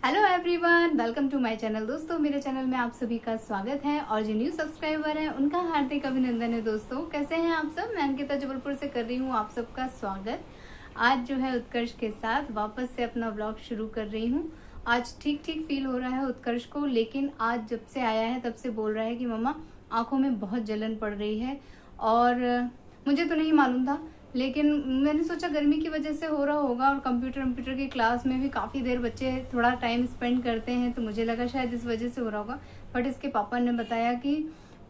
Hello everyone, welcome to my channel. दोस्तों, मेरे channel में आप सभी का स्वागत है और जो न्यू सब्सक्राइबर हैं उनका हार्दिक अभिनंदन है। दोस्तों, कैसे हैं आप सब? मैं अंकिता जबलपुर से कर रही हूँ आप सबका स्वागत। आज जो है उत्कर्ष के साथ वापस से अपना व्लॉग शुरू कर रही हूँ। आज ठीक ठीक फील हो रहा है उत्कर्ष को, लेकिन आज जब से आया है तब से बोल रहा है कि मम्मा आंखों में बहुत जलन पड़ रही है। और मुझे तो नहीं मालूम था, लेकिन मैंने सोचा गर्मी की वजह से हो रहा होगा। और कंप्यूटर की क्लास में भी काफ़ी देर बच्चे थोड़ा टाइम स्पेंड करते हैं, तो मुझे लगा शायद इस वजह से हो रहा होगा। बट इसके पापा ने बताया कि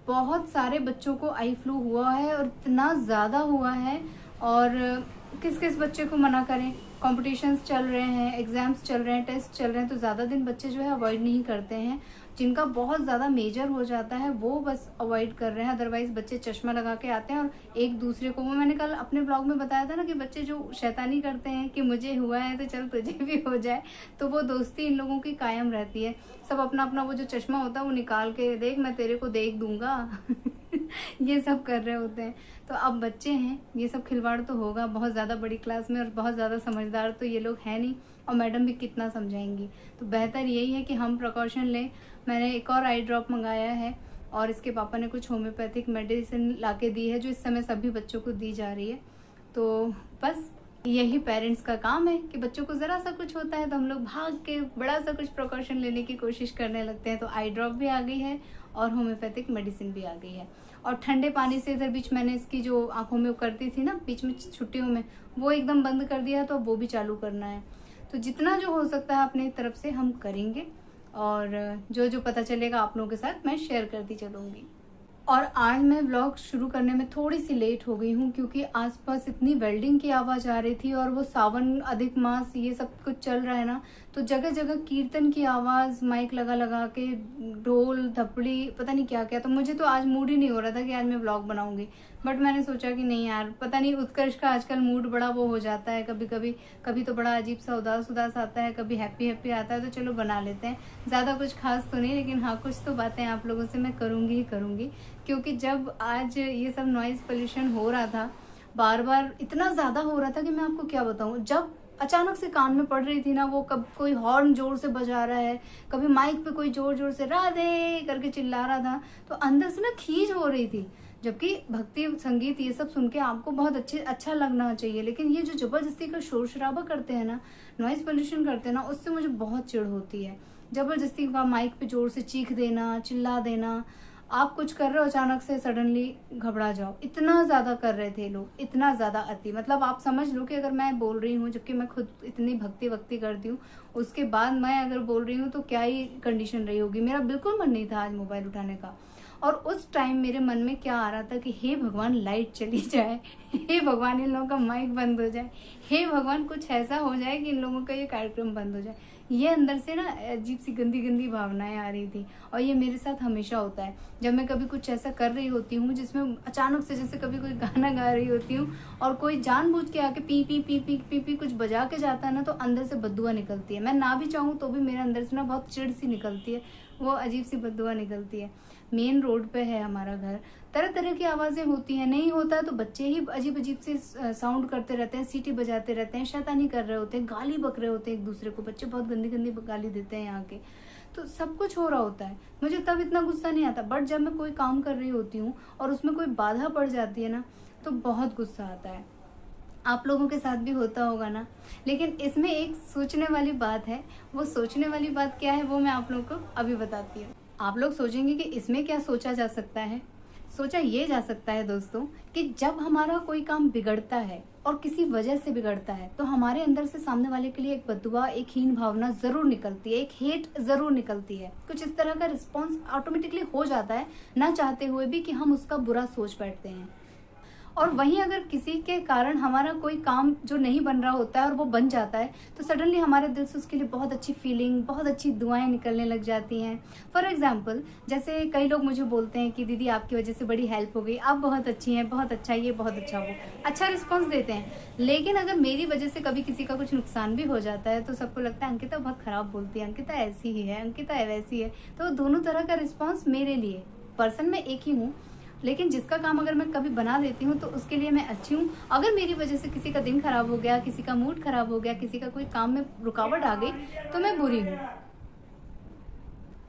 बहुत सारे बच्चों को आई फ्लू हुआ है और इतना ज़्यादा हुआ है। और किस किस बच्चे को मना करें, कॉम्पिटिशन्स चल रहे हैं, एग्जाम्स चल रहे हैं, टेस्ट चल रहे हैं, तो ज़्यादा दिन बच्चे जो है अवॉइड नहीं करते हैं। जिनका बहुत ज़्यादा मेजर हो जाता है वो बस अवॉइड कर रहे हैं, अदरवाइज बच्चे चश्मा लगा के आते हैं और एक दूसरे को, वो मैंने कल अपने ब्लॉग में बताया था ना कि बच्चे जो शैतानी करते हैं कि मुझे हुआ है तो चल तुझे भी हो जाए, तो वो दोस्ती इन लोगों की कायम रहती है। सब अपना अपना वो जो चश्मा होता है वो निकाल के, देख मैं तेरे को देख दूंगा ये सब कर रहे होते हैं। तो अब बच्चे हैं, ये सब खिलवाड़ तो होगा बहुत ज़्यादा बड़ी क्लास में, और बहुत ज़्यादा समझदार तो ये लोग हैं नहीं, और मैडम भी कितना समझाएंगी। तो बेहतर यही है कि हम प्रिकॉशन लें। मैंने एक और आई ड्रॉप मंगाया है और इसके पापा ने कुछ होम्योपैथिक मेडिसिन लाके दी है जो इस समय सभी बच्चों को दी जा रही है। तो बस यही पेरेंट्स का काम है कि बच्चों को ज़रा सा कुछ होता है तो हम लोग भाग के बड़ा सा कुछ प्रिकॉशन लेने की कोशिश करने लगते हैं। तो आई ड्रॉप भी आ गई है और होम्योपैथिक मेडिसिन भी आ गई है। और ठंडे पानी से इधर बीच मैंने इसकी जो आंखों में करती थी ना बीच में छुट्टियों में, वो एकदम बंद कर दिया है, तो वो भी चालू करना है। तो जितना जो हो सकता है अपनी तरफ से हम करेंगे, और जो जो पता चलेगा आप लोगों के साथ मैं शेयर करती चलूँगी। और आज मैं व्लॉग शुरू करने में थोड़ी सी लेट हो गई हूँ क्योंकि आसपास इतनी वेल्डिंग की आवाज़ आ रही थी, और वो सावन अधिक मास ये सब कुछ चल रहा है ना, तो जगह जगह कीर्तन की आवाज़, माइक लगा लगा के, ढोल थपड़ी, पता नहीं क्या क्या। तो मुझे तो आज मूड ही नहीं हो रहा था कि आज मैं व्लॉग बनाऊंगी। बट मैंने सोचा कि नहीं यार, पता नहीं उत्कर्ष का आजकल मूड बड़ा वो हो जाता है, कभी कभी कभी तो बड़ा अजीब सा उदास उदास आता है, कभी हैप्पी हैप्पी आता है, तो चलो बना लेते हैं। ज़्यादा कुछ खास तो नहीं, लेकिन हाँ कुछ तो बातें आप लोगों से मैं करूँगी ही करूँगी। क्योंकि जब आज ये सब नॉइज़ पोल्यूशन हो रहा था, बार बार इतना ज़्यादा हो रहा था कि मैं आपको क्या बताऊँ। जब अचानक से कान में पड़ रही थी ना, वो कब कोई हॉर्न जोर से बजा रहा है, कभी माइक पे कोई जोर जोर से राधे करके चिल्ला रहा था, तो अंदर से ना खींच हो रही थी। जबकि भक्ति संगीत ये सब सुन के आपको बहुत अच्छा लगना चाहिए, लेकिन ये जो जबरदस्ती का शोर शराबा करते हैं ना, नॉइज़ पोल्यूशन करते हैं ना, उससे मुझे बहुत चिढ़ होती है। जबरदस्ती का माइक पे जोर से चीख देना, चिल्ला देना। आप कुछ कर रहे हो, अचानक से सडनली घबरा जाओ, इतना ज़्यादा कर रहे थे लोग, इतना ज़्यादा अति। मतलब आप समझ लो कि अगर मैं बोल रही हूँ, जबकि मैं खुद इतनी भक्ति वक्ति करती हूँ, उसके बाद मैं अगर बोल रही हूँ तो क्या ही कंडीशन रही होगी। मेरा बिल्कुल मन नहीं था आज मोबाइल उठाने का। और उस टाइम मेरे मन में क्या आ रहा था कि हे भगवान लाइट चली जाए, हे भगवान इन लोगों का माइक बंद हो जाए, हे भगवान कुछ ऐसा हो जाए कि इन लोगों का ये कार्यक्रम बंद हो जाए। ये अंदर से ना अजीब सी गंदी गंदी भावनाएं आ रही थी। और ये मेरे साथ हमेशा होता है जब मैं कभी कुछ ऐसा कर रही होती हूँ जिसमें अचानक से, जैसे कभी कोई गाना गा रही होती हूँ और कोई जानबूझ के आके P P P P P P कुछ बजा के जाता है ना, तो अंदर से बददुआ निकलती है। मैं ना भी चाहूँ तो भी मेरे अंदर से ना बहुत चिढ़ सी निकलती है, वो अजीब सी बददुआ निकलती है। मेन रोड पे है हमारा घर, तरह तरह की आवाज़ें होती हैं। नहीं होता है तो बच्चे ही अजीब अजीब से साउंड करते रहते हैं, सीटी बजाते रहते हैं, शैतानी कर रहे होते हैं, गाली बक रहे होते हैं एक दूसरे को। बच्चे बहुत गंदी गंदी गाली देते हैं यहाँ के। तो सब कुछ हो रहा होता है, मुझे तब इतना गुस्सा नहीं आता। बट जब मैं कोई काम कर रही होती हूँ और उसमें कोई बाधा पड़ जाती है ना, तो बहुत गुस्सा आता है। आप लोगों के साथ भी होता होगा ना। लेकिन इसमें एक सोचने वाली बात है। वो सोचने वाली बात क्या है वो मैं आप लोगों को अभी बताती हूँ। आप लोग सोचेंगे कि इसमें क्या सोचा जा सकता है। सोचा ये जा सकता है दोस्तों कि जब हमारा कोई काम बिगड़ता है और किसी वजह से बिगड़ता है, तो हमारे अंदर से सामने वाले के लिए एक बददुआ, एक हीन भावना जरूर निकलती है, एक हेट जरूर निकलती है। कुछ इस तरह का रिस्पॉन्स ऑटोमेटिकली हो जाता है, ना चाहते हुए भी, कि हम उसका बुरा सोच बैठते हैं। और वहीं अगर किसी के कारण हमारा कोई काम जो नहीं बन रहा होता है और वो बन जाता है, तो सडनली हमारे दिल से उसके लिए बहुत अच्छी फीलिंग, बहुत अच्छी दुआएं निकलने लग जाती हैं। फॉर एग्जाम्पल, जैसे कई लोग मुझे बोलते हैं कि दीदी आपकी वजह से बड़ी हेल्प हो गई, आप बहुत अच्छी हैं, बहुत अच्छा ये, बहुत अच्छा वो, अच्छा रिस्पॉन्स देते हैं। लेकिन अगर मेरी वजह से कभी किसी का कुछ नुकसान भी हो जाता है तो सबको लगता है अंकिता बहुत खराब बोलती है, अंकिता ऐसी ही है, अंकिता वैसी है। तो दोनों तरह का रिस्पॉन्स मेरे लिए, पर्सन में एक ही हूँ, लेकिन जिसका काम अगर मैं कभी बना देती हूँ तो उसके लिए मैं अच्छी हूँ। अगर मेरी वजह से किसी का दिन खराब हो गया, किसी का मूड खराब हो गया, किसी का कोई काम में रुकावट आ गई, तो मैं बुरी हूँ।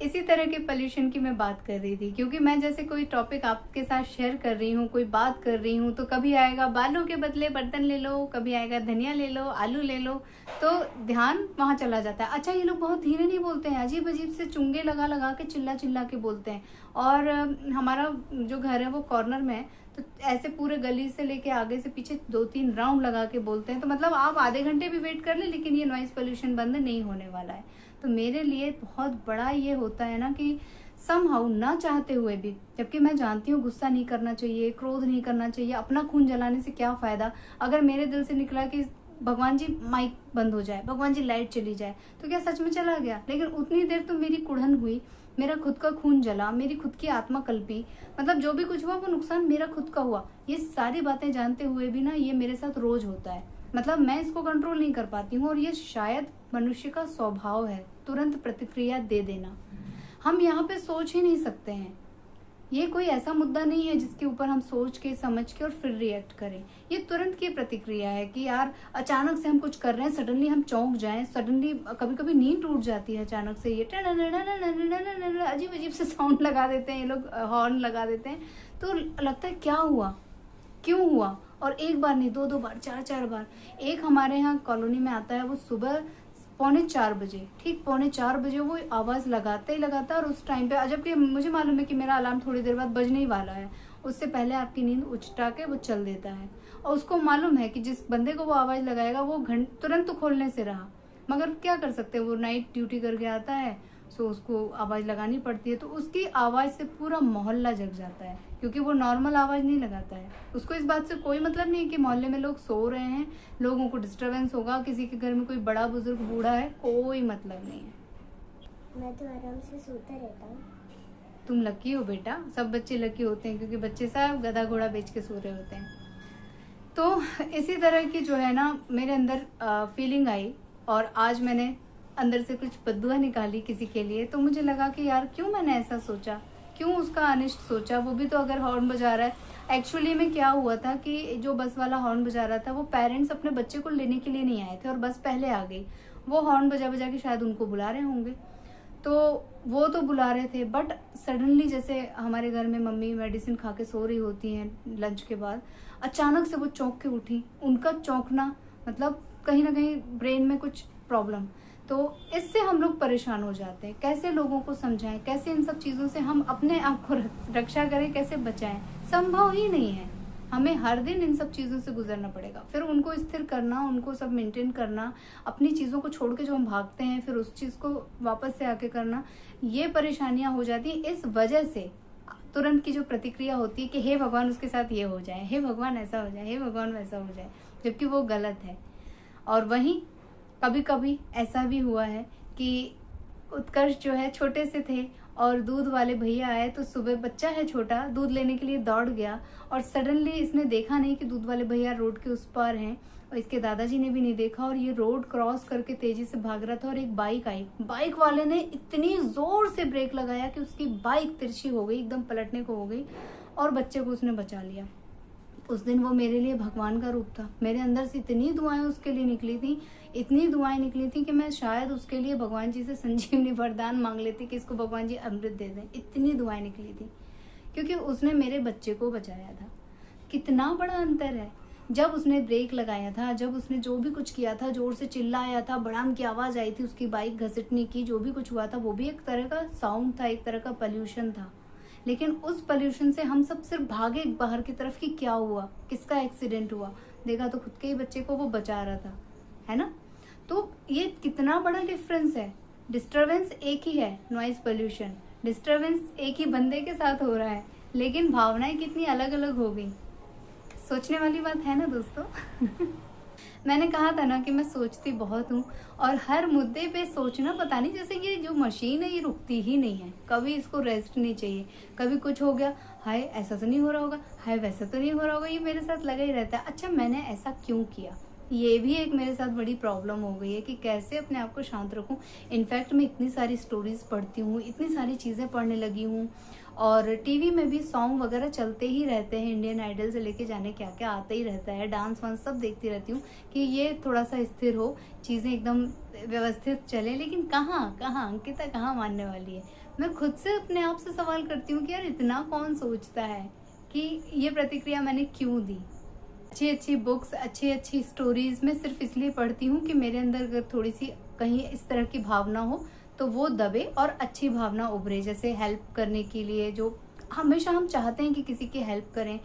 इसी तरह के पोल्यूशन की मैं बात कर रही थी, क्योंकि मैं जैसे कोई टॉपिक आपके साथ शेयर कर रही हूँ, कोई बात कर रही हूँ, तो कभी आएगा बालों के बदले बर्तन ले लो, कभी आएगा धनिया ले लो, आलू ले लो, तो ध्यान वहाँ चला जाता है। अच्छा, ये लोग बहुत धीरे नहीं बोलते हैं, अजीब अजीब से चुंगे लगा लगा के चिल्ला चिल्ला के बोलते हैं। और हमारा जो घर है वो कॉर्नर में है, तो ऐसे पूरे गली से लेके आगे से पीछे 2-3 राउंड लगा के बोलते हैं। तो मतलब आप आधे घंटे भी वेट कर ले, लेकिन ये नॉइज पोल्यूशन बंद नहीं होने वाला है। तो मेरे लिए बहुत बड़ा ये होता है ना कि समहाउ ना चाहते हुए भी, जबकि मैं जानती हूँ गुस्सा नहीं करना चाहिए, क्रोध नहीं करना चाहिए, अपना खून जलाने से क्या फायदा। अगर मेरे दिल से निकला कि भगवान जी माइक बंद हो जाए, भगवान जी लाइट चली जाए, तो क्या सच में चला गया? लेकिन उतनी देर तो मेरी कुड़न हुई, मेरा खुद का खून जला, मेरी खुद की आत्मा कल्पी, मतलब जो भी कुछ हुआ वो नुकसान मेरा खुद का हुआ। ये सारी बातें जानते हुए भी ना ये मेरे साथ रोज होता है। मतलब मैं इसको कंट्रोल नहीं कर पाती हूँ, और ये शायद मनुष्य का स्वभाव है, तुरंत प्रतिक्रिया दे देना। हम यहाँ पे सोच ही नहीं सकते हैं। ये कोई ऐसा मुद्दा नहीं है जिसके ऊपर हम सोच के समझ के और फिर रिएक्ट करें। ये तुरंत की प्रतिक्रिया है कि यार अचानक से हम कुछ कर रहे हैं, सडनली हम चौंक जाएं, सडनली कभी कभी नींद टूट जाती है अचानक से। ये अजीब अजीब से साउंड लगा देते हैं ये लोग, हॉर्न लगा देते हैं, तो लगता है क्या हुआ, क्यों हुआ। और एक बार नहीं, 2-2 बार, 4-4 बार। एक हमारे यहाँ कॉलोनी में आता है, वो सुबह 3:45 बजे, ठीक 3:45 बजे वो आवाज लगाता ही लगाता है। और उस टाइम पे जबकि मुझे मालूम है कि मेरा अलार्म थोड़ी देर बाद बजने ही वाला है, उससे पहले आपकी नींद उचटा के वो चल देता है। और उसको मालूम है कि जिस बंदे को वो आवाज लगाएगा वो तुरंत तो खोलने से रहा, मगर क्या कर सकते हैं, वो नाइट ड्यूटी करके आता है, सो उसको आवाज लगानी पड़ती है। तो उसकी आवाज से पूरा मोहल्ला जग जाता है, क्योंकि वो नॉर्मल आवाज नहीं लगाता है। उसको इस बात से कोई मतलब नहीं है कि मोहल्ले में लोग सो रहे हैं, लोगों को डिस्टरबेंस होगा, किसी के घर में कोई बड़ा बुजुर्ग बूढ़ा है, कोई मतलब नहीं है। मैं तो आराम से सोता रहता हूँ। तुम लकी हो बेटा, सब बच्चे लकी होते हैं, क्योंकि बच्चे सब गधा घोड़ा बेच के सो रहे होते हैं। तो इसी तरह की जो है ना मेरे अंदर फीलिंग आई, और आज मैंने अंदर से कुछ बद्दुआ निकाली किसी के लिए। तो मुझे लगा कि यार क्यों मैंने ऐसा सोचा, क्यों उसका अनिष्ट सोचा, वो भी तो अगर हॉर्न बजा रहा है। एक्चुअली में क्या हुआ था कि जो बस वाला हॉर्न बजा रहा था, वो पेरेंट्स अपने बच्चे को लेने के लिए नहीं आए थे और बस पहले आ गई। वो हॉर्न बजा बजा के शायद उनको बुला रहे होंगे, तो वो तो बुला रहे थे, बट सडनली जैसे हमारे घर में मम्मी मेडिसिन खा के सो रही होती हैं लंच के बाद, अचानक से वो चौंक के उठी। उनका चौंकना मतलब कहीं ना कहीं ब्रेन में कुछ प्रॉब्लम। तो इससे हम लोग परेशान हो जाते हैं। कैसे लोगों को समझाएं, कैसे इन सब चीजों से हम अपने आप को रक्षा करें, कैसे बचाएं, संभव ही नहीं है। हमें हर दिन इन सब चीजों से गुजरना पड़ेगा, फिर उनको स्थिर करना, उनको सब मेंटेन करना, अपनी चीजों को छोड़ के जो हम भागते हैं फिर उस चीज को वापस से आके करना, ये परेशानियां हो जाती है। इस वजह से तुरंत की जो प्रतिक्रिया होती है कि हे भगवान उसके साथ ये हो जाए, हे भगवान ऐसा हो जाए, हे भगवान वैसा हो जाए, जबकि वो गलत है। और वहीं कभी कभी ऐसा भी हुआ है कि उत्कर्ष जो है छोटे से थे और दूध वाले भैया आए, तो सुबह बच्चा है छोटा, दूध लेने के लिए दौड़ गया और सडनली इसने देखा नहीं कि दूध वाले भैया रोड के उस पार हैं, और इसके दादाजी ने भी नहीं देखा, और ये रोड क्रॉस करके तेजी से भाग रहा था और एक बाइक आई। बाइक वाले ने इतनी जोर से ब्रेक लगाया कि उसकी बाइक तिरछी हो गई, एकदम पलटने को हो गई, और बच्चे को उसने बचा लिया। उस दिन वो मेरे लिए भगवान का रूप था। मेरे अंदर से इतनी दुआएं उसके लिए निकली थी, इतनी दुआएं निकली थी कि मैं शायद उसके लिए भगवान जी से संजीवनी वरदान मांग लेती कि इसको भगवान जी अमृत दे दें। इतनी दुआएं निकली थी क्योंकि उसने मेरे बच्चे को बचाया था। कितना बड़ा अंतर है। जब उसने ब्रेक लगाया था, जब उसने जो भी कुछ किया था, जोर से चिल्लाया था, बड़ाम की आवाज आई थी, उसकी बाइक घसीटने की, जो भी कुछ हुआ था वो भी एक तरह का साउंड था, एक तरह का पोल्यूशन था। लेकिन उस पोल्यूशन से हम सब सिर्फ भागे बाहर की तरफ कि क्या हुआ, किसका एक्सीडेंट हुआ, देखा तो खुद के ही बच्चे को वो बचा रहा था, है ना। तो ये कितना बड़ा डिफरेंस है। डिस्टरबेंस एक ही है, नॉइज पोल्यूशन, डिस्टरबेंस एक ही बंदे के साथ हो रहा है, लेकिन भावनाएं कितनी अलग अलग हो गई। सोचने वाली बात है ना दोस्तों। मैंने कहा था ना कि मैं सोचती बहुत हूँ, और हर मुद्दे पे सोचना, पता नहीं जैसे ये जो मशीन है ये रुकती ही नहीं है, कभी इसको रेस्ट नहीं चाहिए। कभी कुछ हो गया, हाय ऐसा तो नहीं हो रहा होगा, हाय वैसा तो नहीं हो रहा होगा, ये मेरे साथ लगा ही रहता है। अच्छा मैंने ऐसा क्यों किया, ये भी एक मेरे साथ बड़ी प्रॉब्लम हो गई है कि कैसे अपने आप को शांत रखूं। इनफैक्ट मैं इतनी सारी स्टोरीज पढ़ती हूँ, इतनी सारी चीज़ें पढ़ने लगी हूँ, और टीवी में भी सॉन्ग वगैरह चलते ही रहते हैं, इंडियन आइडल से लेके जाने क्या क्या आता ही रहता है, डांस वांस सब देखती रहती हूँ कि ये थोड़ा सा स्थिर हो, चीज़ें एकदम व्यवस्थित चले। लेकिन कहाँ अंकिता कहाँ मानने वाली है। मैं खुद से अपने आप से सवाल करती हूँ कि यार इतना कौन सोचता है कि ये प्रतिक्रिया मैंने क्यों दी। अच्छी अच्छी बुक्स, अच्छी अच्छी स्टोरीज मैं सिर्फ इसलिए पढ़ती हूँ कि मेरे अंदर अगर थोड़ी सी कहीं इस तरह की भावना हो तो वो दबे और अच्छी भावना उभरे। जैसे हेल्प करने के लिए, जो हमेशा हम चाहते हैं कि किसी की हेल्प करें,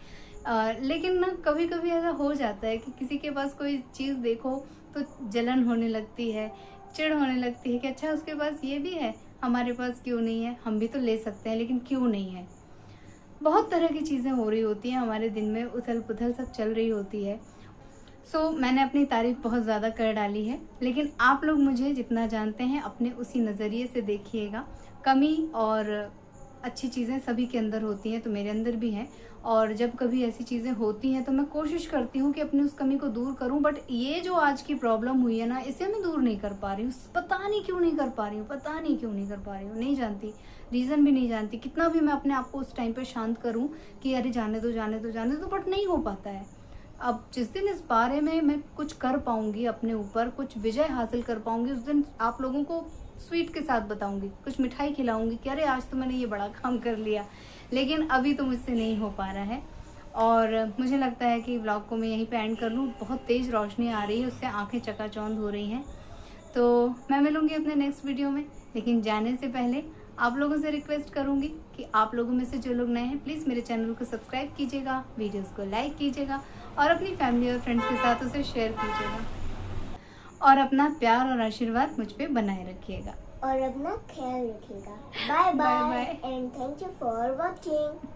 लेकिन ना कभी कभी ऐसा हो जाता है कि किसी के पास कोई चीज़ देखो तो जलन होने लगती है, चिढ़ होने लगती है कि अच्छा उसके पास ये भी है, हमारे पास क्यों नहीं है, हम भी तो ले सकते हैं लेकिन क्यों नहीं है। बहुत तरह की चीज़ें हो रही होती हैं हमारे दिन में, उथल पुथल सब चल रही होती है। मैंने अपनी तारीफ बहुत ज़्यादा कर डाली है, लेकिन आप लोग मुझे जितना जानते हैं अपने उसी नज़रिए से देखिएगा। कमी और अच्छी चीज़ें सभी के अंदर होती हैं, तो मेरे अंदर भी हैं। और जब कभी ऐसी चीज़ें होती हैं तो मैं कोशिश करती हूँ कि अपनी उस कमी को दूर करूँ, बट ये जो आज की प्रॉब्लम हुई है ना, इसे मैं दूर नहीं कर पा रही हूँ। पता नहीं क्यों नहीं कर पा रही हूँ, पता नहीं क्यों नहीं कर पा रही हूँ, नहीं जानती, रीज़न भी नहीं जानती। कितना भी मैं अपने आप को उस टाइम पर शांत करूँ कि अरे जाने दो जाने दो जाने दो, बट नहीं हो पाता है। अब जिस दिन इस बारे में मैं कुछ कर पाऊंगी, अपने ऊपर कुछ विजय हासिल कर पाऊंगी, उस दिन आप लोगों को स्वीट के साथ बताऊंगी, कुछ मिठाई खिलाऊंगी कि अरे आज तो मैंने ये बड़ा काम कर लिया। लेकिन अभी तो मुझसे नहीं हो पा रहा है, और मुझे लगता है कि व्लॉग को मैं यहीं पे एंड कर लूँ। बहुत तेज़ रोशनी आ रही है, उससे आंखें चकाचौंध हो रही हैं। तो मैं मिलूंगी अपने नेक्स्ट वीडियो में, लेकिन जाने से पहले आप लोगों से रिक्वेस्ट करूंगी कि आप लोगों में से जो लोग नए हैं प्लीज़ मेरे चैनल को सब्सक्राइब कीजिएगा, वीडियोस को लाइक कीजिएगा और अपनी फैमिली और फ्रेंड्स के साथ उसे शेयर कीजिएगा, और अपना प्यार और आशीर्वाद मुझ पे बनाए रखिएगा और अपना ख्याल रखिएगा। Bye bye and thank you for watching.